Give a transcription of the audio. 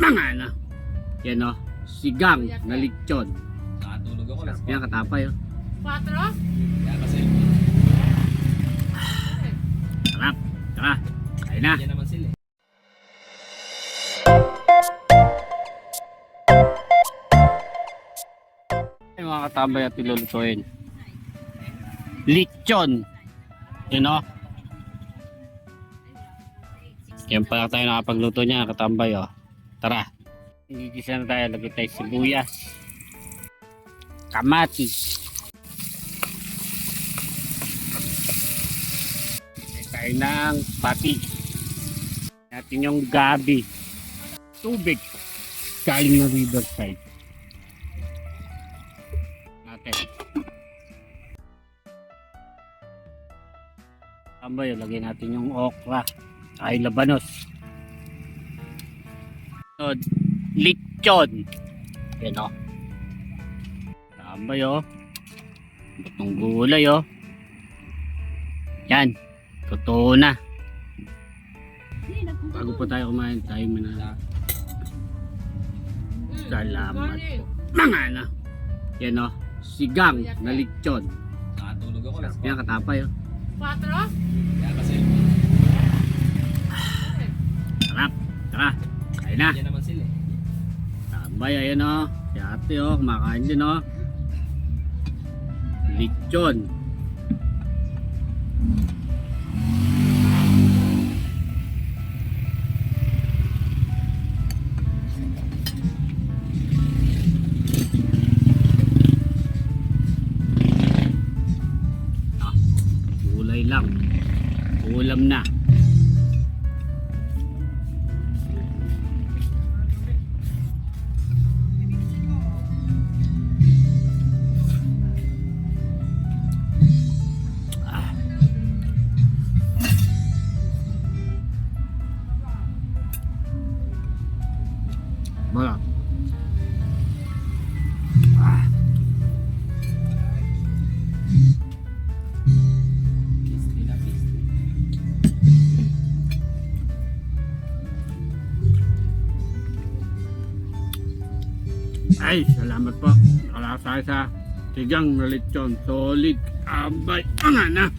Mga na. Yan o. Sigang na lechon. Nakatulog ako. Yan katapay o. 4? Kaya kasi. Sarap. Tara. Kain na. Yan naman sila eh. Ay, mga katambay at ilulutuin. Lechon. Yan o. Yan pala tayo nakapagluto niya katambay o. Tara. Igigisa na tayo. Lagay tayo sibuyas. Kamatis. Lagay tayo ng pati. Natin yung gabi. Tubig. Galing ng riverside. Natin. Tambay, lagyan natin yung okra. Ay labanos. So, lechon. Yan o. Tambay o. Butong gulay o. Yan. Totoo na. Bago pa tayo kumain, tayo muna. Salamat po. Mga na. Yan o. Sigang na lechon. Nakatulog ako. Yan katapay o. 4? Kaya kasi. Sarap. Tara. Kain na. Yan naman sila eh. Tambay, ayan o. Si ate o. Kumakain din o. Lechon. Gulay lang. Ulam na. Wala. Pisty na pisty. Ay, salamat po. Nakalasa sa sigang na lechon. Solid. Abay. Ang na.